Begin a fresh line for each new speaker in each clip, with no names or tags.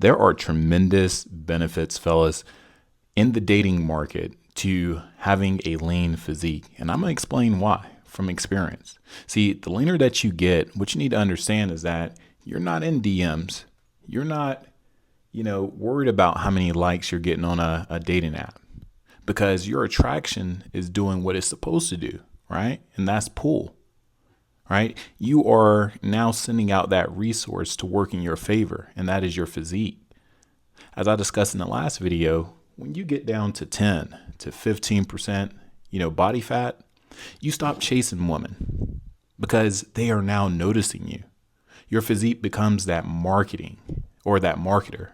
There are tremendous benefits, fellas, in the dating market to having a lean physique. And I'm going to explain why from experience. See, the leaner that you get, what you need to understand is that you're not in DMs. You're not, worried about how many likes you're getting on a dating app because your attraction is doing what it's supposed to do, right? And that's pull, right? You are now sending out that resource to work in your favor, and that is your physique. As I discussed in the last video, when you get down to 10 to 15%, body fat, you stop chasing women because they are now noticing you. Your physique becomes that marketing or that marketer,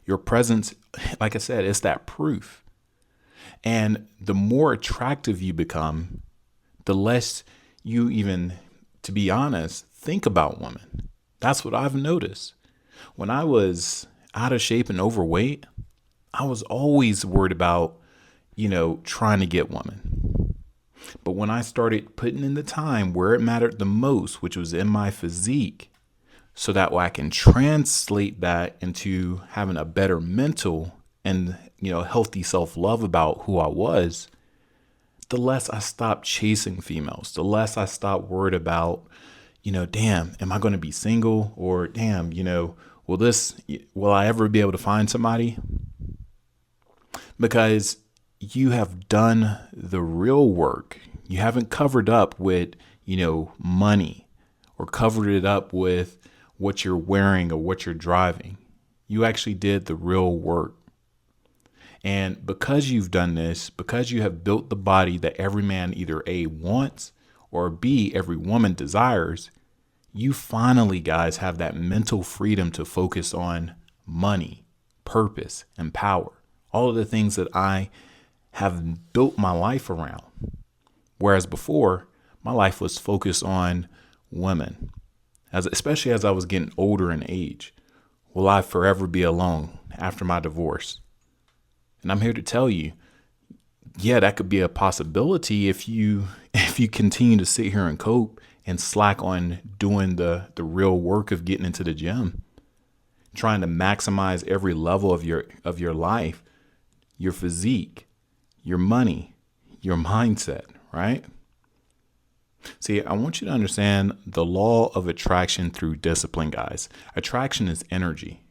Your presence, like I said, it's that proof. And the more attractive you become, the less you even, to be honest, think about women. That's what I've noticed. When I was out of shape and overweight, I was always worried about, trying to get women. But when I started putting in the time where it mattered the most, which was in my physique, so that way I can translate that into having a better mental and, healthy self-love about who I was, the less I stopped chasing females, the less I stopped worried about, damn, am I going to be single? Or damn, will I ever be able to find somebody? Because you have done the real work. You haven't covered up with, money or covered it up with what you're wearing or what you're driving. You actually did the real work. And because you've done this, because you have built the body that every man either A, wants, or B, every woman desires, you finally, guys, have that mental freedom to focus on money, purpose, and power. All of the things that I have built my life around. Whereas before, my life was focused on women, especially as I was getting older in age. Will I forever be alone after my divorce? And I'm here to tell you, yeah, that could be a possibility if you continue to sit here and cope and slack on doing the real work of getting into the gym, trying to maximize every level of your life, your physique, your money, your mindset, right? See, I want you to understand the law of attraction through discipline, guys. Attraction is energy.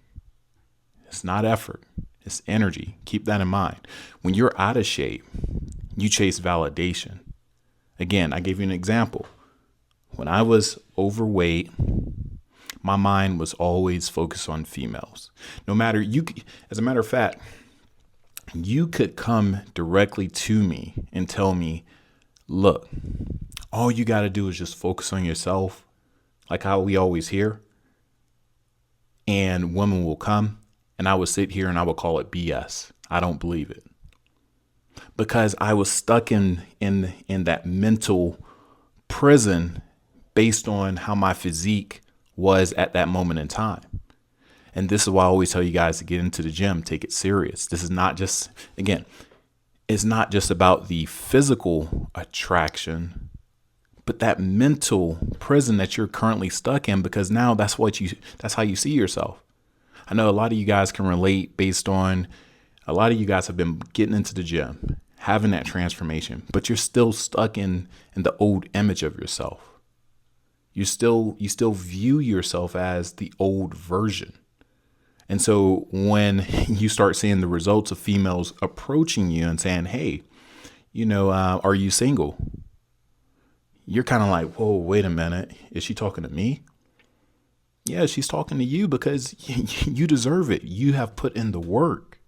It's not effort. It's energy. Keep that in mind. When you're out of shape, you chase validation. Again, I gave you an example. When I was overweight, my mind was always focused on females. As a matter of fact, you could come directly to me and tell me, look, all you got to do is just focus on yourself, like how we always hear, and women will come. And I would sit here and I would call it BS. I don't believe it. Because I was stuck in that mental prison based on how my physique was at that moment in time. And this is why I always tell you guys to get into the gym, take it serious. This is not just, again, it's not just about the physical attraction, but that mental prison that you're currently stuck in, because now that's how you see yourself. I know a lot of you guys can relate based on a lot of you guys have been getting into the gym, having that transformation, but you're still stuck in the old image of yourself. You still view yourself as the old version. And so when you start seeing the results of females approaching you and saying, hey, are you single? You're kind of like, whoa, wait a minute. Is she talking to me? Yeah, she's talking to you because you deserve it. You have put in the work.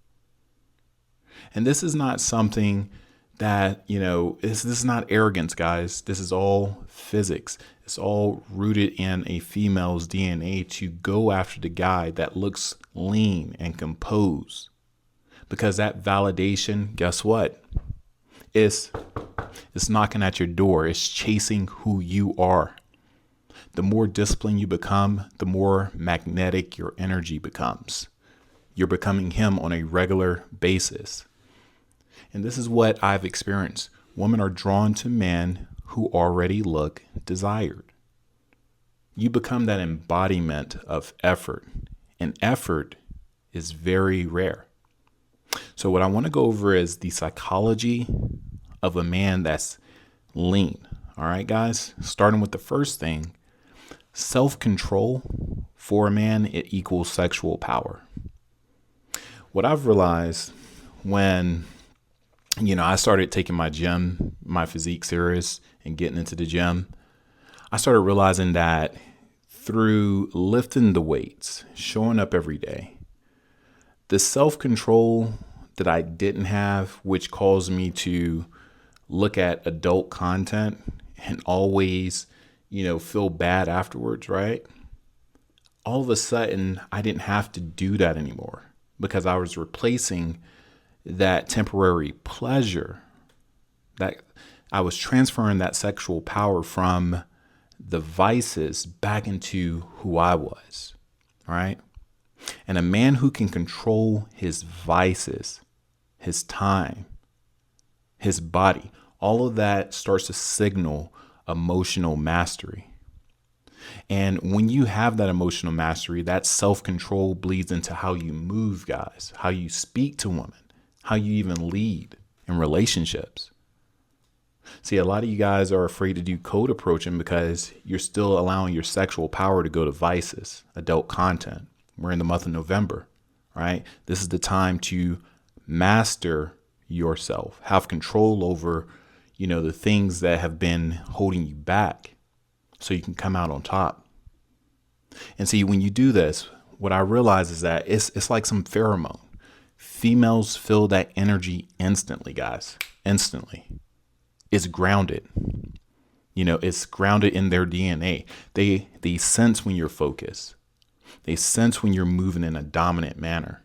And this is not something that, this is not arrogance, guys. This is all physics. It's all rooted in a female's DNA to go after the guy that looks lean and composed. Because that validation, guess what? It's knocking at your door. It's chasing who you are. The more disciplined you become, the more magnetic your energy becomes. You're becoming him on a regular basis. And this is what I've experienced. Women are drawn to men who already look desired. You become that embodiment of effort. And effort is very rare. So what I want to go over is the psychology of a man that's lean. All right, guys, starting with the first thing, self-control for a man, it equals sexual power. What I've realized when, I started taking my physique serious and getting into the gym, I started realizing that through lifting the weights, showing up every day, the self-control that I didn't have, which caused me to look at adult content and always, feel bad afterwards, right? All of a sudden, I didn't have to do that anymore because I was replacing that temporary pleasure, that I was transferring that sexual power from the vices back into who I was, right? And a man who can control his vices, his time, his body, all of that starts to signal emotional mastery. And when you have that emotional mastery, that self-control bleeds into how you move, guys, how you speak to women, how you even lead in relationships. See, a lot of you guys are afraid to do code approaching because you're still allowing your sexual power to go to vices, adult content. We're in the month of November, right? This is the time to master yourself, have control over, the things that have been holding you back so you can come out on top. And see, when you do this, what I realize is that it's like some pheromone. Females feel that energy instantly, guys, instantly. It's grounded. It's grounded in their DNA. They sense when you're focused. They sense when you're moving in a dominant manner.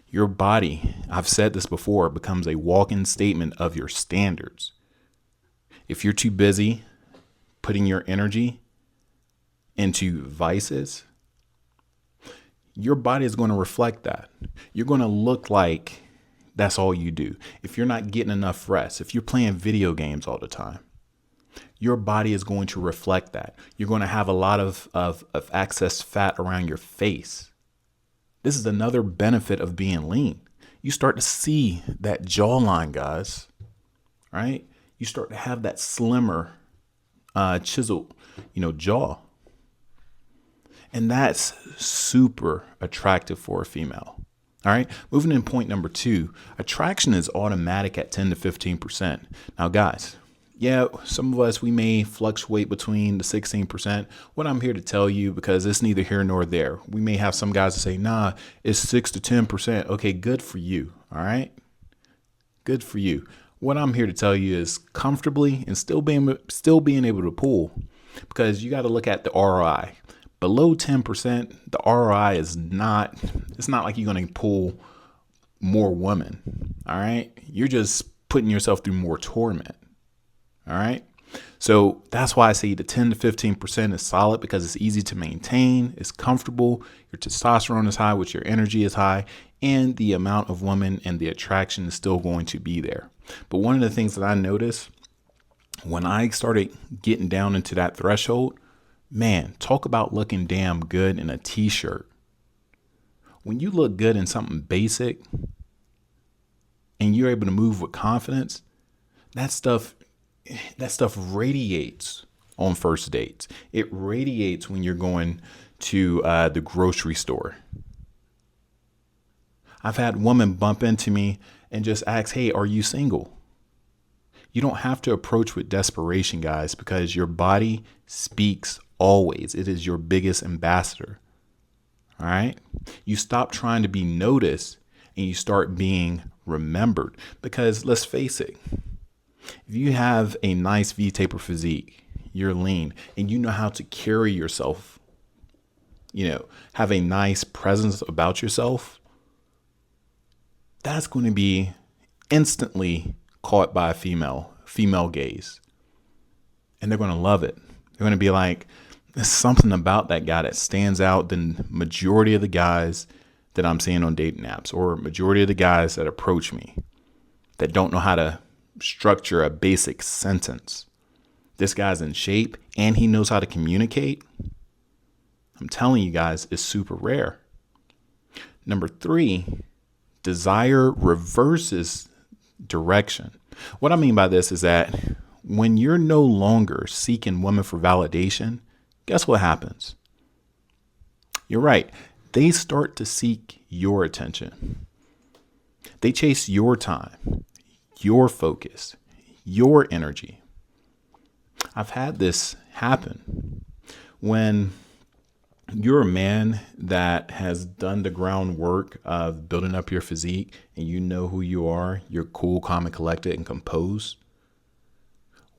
Your body, I've said this before, becomes a walk-in statement of your standards. If you're too busy putting your energy into vices, your body is going to reflect that. You're going to look like that's all you do. If you're not getting enough rest, if you're playing video games all the time, your body is going to reflect that. You're going to have a lot of excess fat around your face. This is another benefit of being lean. You start to see that jawline, guys, right? You start to have that slimmer, chiseled, jaw. And that's super attractive for a female. All right. Moving in point number 2, attraction is automatic at 10 to 15%. Now, guys, some of us, we may fluctuate between the 16%. What I'm here to tell you, because it's neither here nor there, we may have some guys that say, nah, it's 6 to 10%. Okay, good for you. All right. Good for you. What I'm here to tell you is comfortably and still being able to pull, because you got to look at the ROI. Below 10%, the ROI it's not like you're going to pull more women. All right. You're just putting yourself through more torment. All right. So that's why I say the 10 to 15% is solid, because it's easy to maintain. It's comfortable. Your testosterone is high, which your energy is high, and the amount of women and the attraction is still going to be there. But one of the things that I noticed when I started getting down into that threshold, man, talk about looking damn good in a t-shirt. When you look good in something basic and you're able to move with confidence, that stuff radiates on first dates. It radiates when you're going to the grocery store. I've had women bump into me and just ask, hey, are you single? You don't have to approach with desperation, guys, because your body speaks always. It is your biggest ambassador. All right. You stop trying to be noticed and you start being remembered, because let's face it. If you have a nice V-taper physique, you're lean, and you know how to carry yourself, have a nice presence about yourself, that's going to be instantly caught by a female gaze. And they're going to love it. They're going to be like, there's something about that guy that stands out than majority of the guys that I'm seeing on dating apps, or majority of the guys that approach me that don't know how to structure a basic sentence. This guy's in shape and he knows how to communicate. I'm telling you guys, it's super rare. Number 3, desire reverses direction. What I mean by this is that when you're no longer seeking women for validation, guess what happens? You're right. They start to seek your attention. They chase your time, your focus, your energy. I've had this happen when you're a man that has done the groundwork of building up your physique and you know who you are. You're cool, calm, and collected and composed.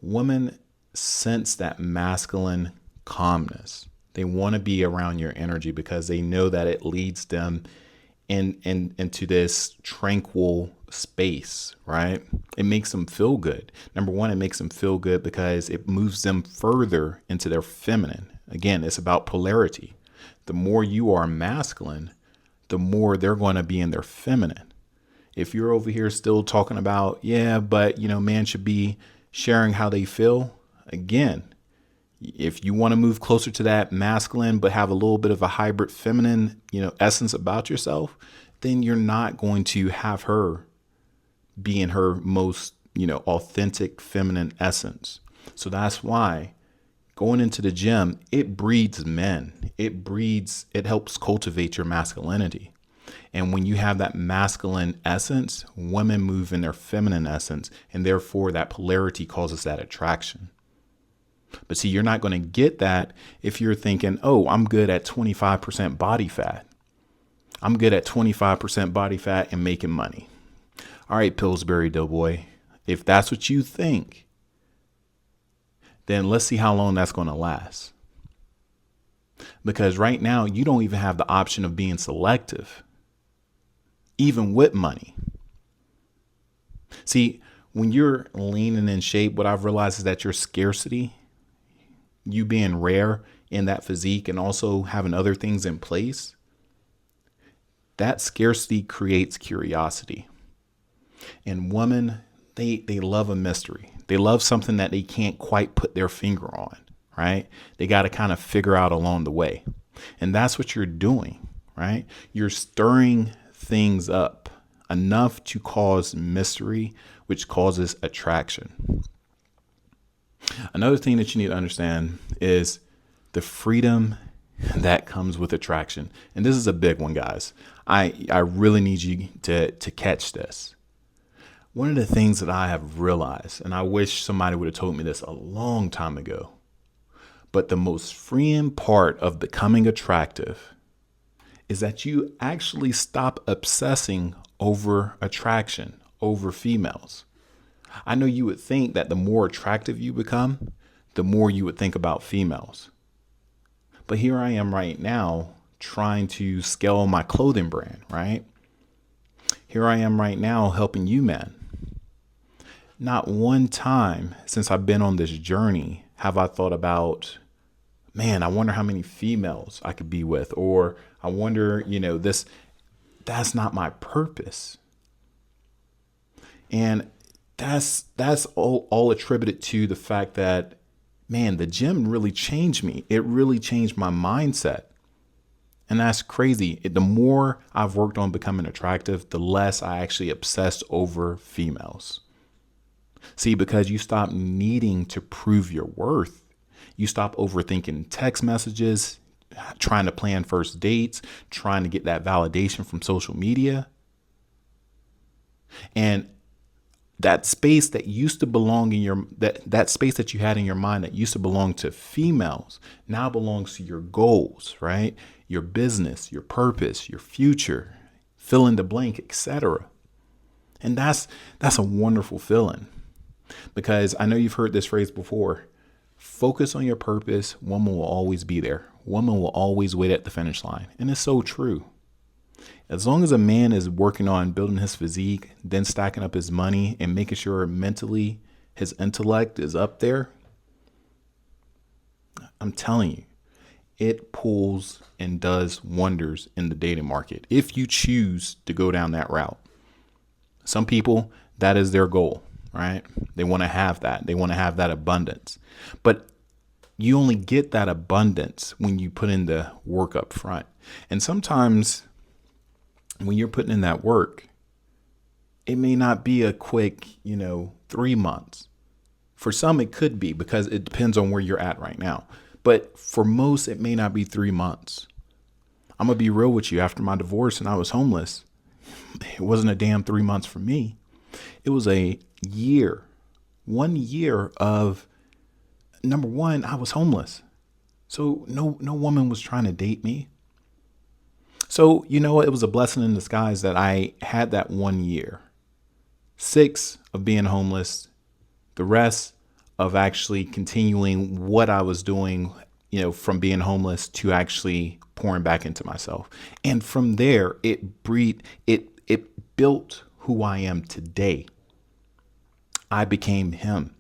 Women sense that masculine calmness. They want to be around your energy because they know that it leads them into this tranquil space, right? It makes them feel good. Number 1, it makes them feel good because it moves them further into their feminine. Again, it's about polarity. The more you are masculine, the more they're going to be in their feminine. If you're over here still talking about, yeah, but man should be sharing how they feel. Again, if you want to move closer to that masculine, but have a little bit of a hybrid feminine, essence about yourself, then you're not going to have her be in her most, authentic feminine essence. So that's why going into the gym, it breeds men. It helps cultivate your masculinity. And when you have that masculine essence, women move in their feminine essence, and therefore that polarity causes that attraction. But see, you're not going to get that if you're thinking, oh, I'm good at 25% body fat. I'm good at 25% body fat and making money. All right, Pillsbury Doughboy, if that's what you think, then let's see how long that's going to last. Because right now, you don't even have the option of being selective, even with money. See, when you're lean and in shape, what I've realized is that your scarcity, you being rare in that physique and also having other things in place, that scarcity creates curiosity. And women, they love a mystery. They love something that they can't quite put their finger on, right? They got to kind of figure out along the way. And that's what you're doing, right? You're stirring things up enough to cause mystery, which causes attraction. Another thing that you need to understand is the freedom that comes with attraction. And this is a big one, guys. I really need you to catch this. One of the things that I have realized, and I wish somebody would have told me this a long time ago, but the most freeing part of becoming attractive is that you actually stop obsessing over attraction, over females. I know you would think that the more attractive you become, the more you would think about females. But here I am right now trying to scale my clothing brand, right? Here I am right now helping you men. Not one time since I've been on this journey have I thought about, man, I wonder how many females I could be with, or I wonder, that's not my purpose. And that's all attributed to the fact that, man, the gym really changed me. It really changed my mindset. And that's crazy. The more I've worked on becoming attractive, the less I actually obsessed over females. See, because you stop needing to prove your worth. You stop overthinking text messages, trying to plan first dates, trying to get that validation from social media. And that space that used to belong in that space that you had in your mind that used to belong to females now belongs to your goals, right? Your business, your purpose, your future, fill in the blank, etc. And that's a wonderful feeling, because I know you've heard this phrase before. Focus on your purpose. Woman will always be there. Woman will always wait at the finish line. And it's so true. As long as a man is working on building his physique, then stacking up his money and making sure mentally his intellect is up there, I'm telling you, it pulls and does wonders in the dating market if you choose to go down that route. Some people, that is their goal, right? They want to have that. They want to have that abundance. But you only get that abundance when you put in the work up front. And sometimes when you're putting in that work, it may not be a quick, 3 months. For some, it could be because it depends on where you're at right now. But for most, it may not be 3 months. I'm going to be real with you. After my divorce and I was homeless, it wasn't a damn 3 months for me. It was a year, 1 year of, number one, I was homeless. So no woman was trying to date me. So, it was a blessing in disguise that I had that 1 year. 6 of being homeless, the rest of actually continuing what I was doing, from being homeless to actually pouring back into myself. And from there, it built who I am today. I became him.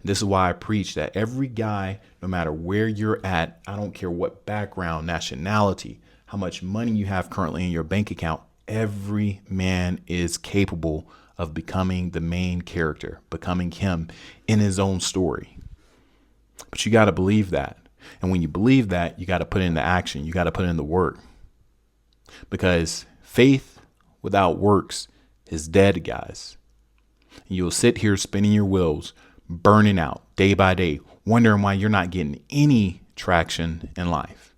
This is why I preach that every guy, no matter where you're at, I don't care what background, nationality, how much money you have currently in your bank account, every man is capable of becoming the main character, becoming him in his own story. But you got to believe that. And when you believe that, you got to put in the action. You got to put in the work. Because faith without works is dead, guys. You'll sit here spinning your wheels, burning out day by day, wondering why you're not getting any traction in life.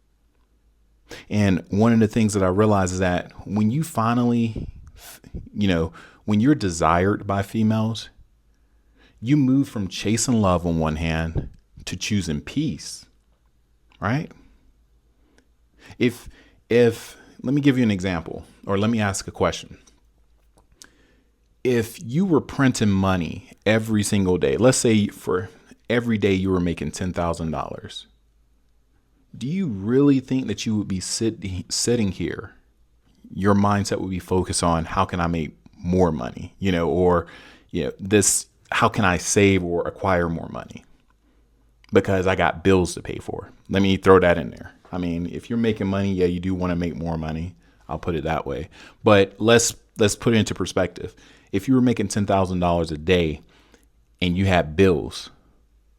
And one of the things that I realize is that when you finally, when you're desired by females, you move from chasing love on one hand to choosing peace, right? If let me give you an example, or let me ask a question. If you were printing money every single day, let's say for every day you were making $10,000, do you really think that you would be sitting here? Your mindset would be focused on how can I make more money, how can I save or acquire more money? Because I got bills to pay for. Let me throw that in there. I mean, if you're making money, yeah, you do want to make more money. I'll put it that way. But let's put it into perspective. If you were making $10,000 a day and you had bills,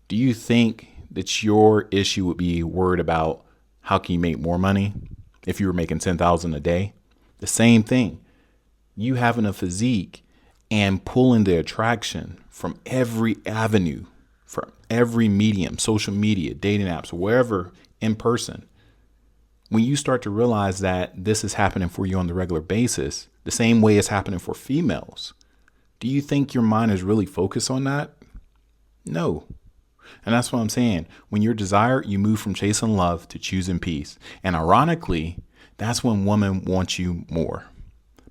do you think that your issue would be worried about how can you make more money if you were making $10,000 a day? The same thing. You having a physique and pulling the attraction from every avenue, from every medium, social media, dating apps, wherever, in person. When you start to realize that this is happening for you on the regular basis, the same way it's happening for females, do you think your mind is really focused on that? No. And that's what I'm saying. When you're desired, you move from chasing love to choosing peace. And ironically, that's when women want you more,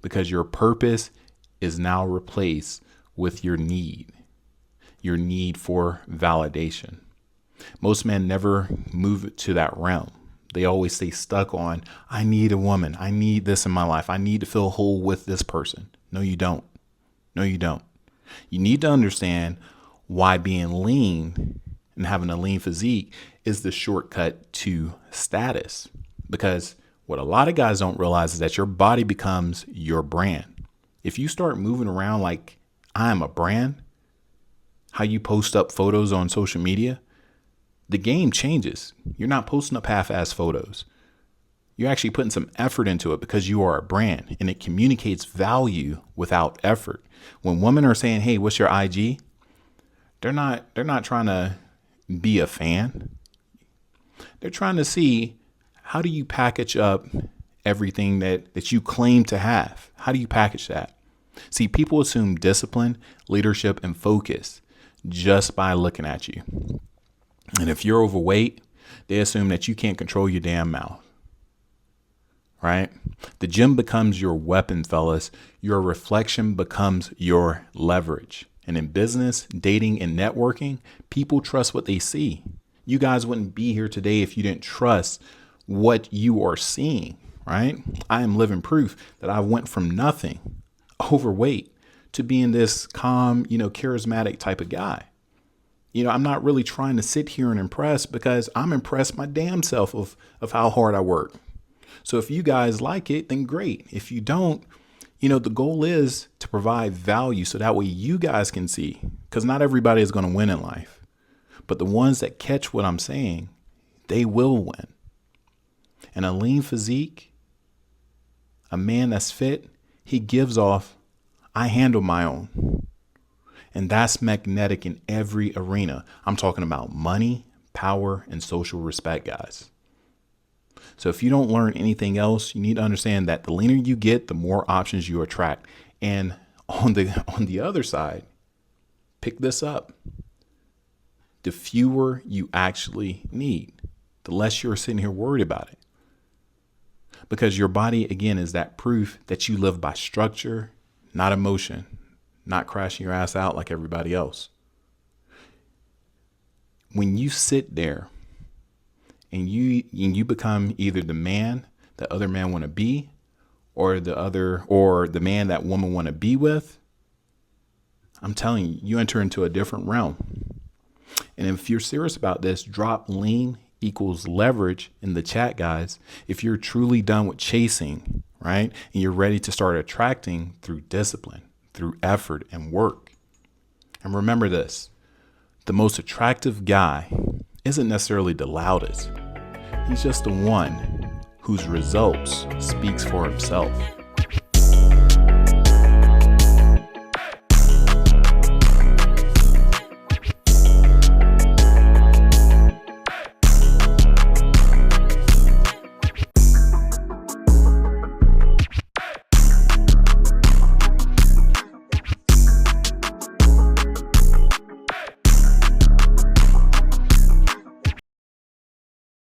because your purpose is now replaced with your need for validation. Most men never move to that realm. They always stay stuck on, I need a woman. I need this in my life. I need to feel whole with this person. No, you don't. No, you don't. You need to understand why being lean and having a lean physique is the shortcut to status. Because what a lot of guys don't realize is that your body becomes your brand. If you start moving around like I'm a brand, how you post up photos on social media, the game changes. You're not posting up half-ass photos. You're actually putting some effort into it because you are a brand, and it communicates value without effort. When women are saying, hey, what's your IG? They're not trying to be a fan. They're trying to see, how do you package up everything that you claim to have? How do you package that? See, people assume discipline, leadership, and focus just by looking at you. And if you're overweight, they assume that you can't control your damn mouth. Right? The gym becomes your weapon, fellas. Your reflection becomes your leverage. And in business, dating, and networking, people trust what they see. You guys wouldn't be here today if you didn't trust what you are seeing, right? I am living proof that I went from nothing, overweight, to being this calm, charismatic type of guy. I'm not really trying to sit here and impress, because I'm impressed my damn self of how hard I work. So if you guys like it, then great. If you don't, the goal is to provide value so that way you guys can see, because not everybody is going to win in life. But the ones that catch what I'm saying, they will win. And a lean physique, A man that's fit, he gives off, I handle my own. And that's magnetic in every arena. I'm talking about money, power, and social respect, guys. So if you don't learn anything else, you need to understand that the leaner you get, the more options you attract. And on the other side, pick this up. The fewer you actually need, the less you're sitting here worried about it. Because your body, again, is that proof that you live by structure, not emotion, not crashing your ass out like everybody else. When you sit there and you become either the man that other men want to be, or the man that woman want to be with, I'm telling you, you enter into a different realm. And if you're serious about this, drop lean equals leverage in the chat, guys. If you're truly done with chasing, right, and you're ready to start attracting through discipline, through effort and work. And remember this, the most attractive guy isn't necessarily the loudest. He's just the one whose results speaks for himself.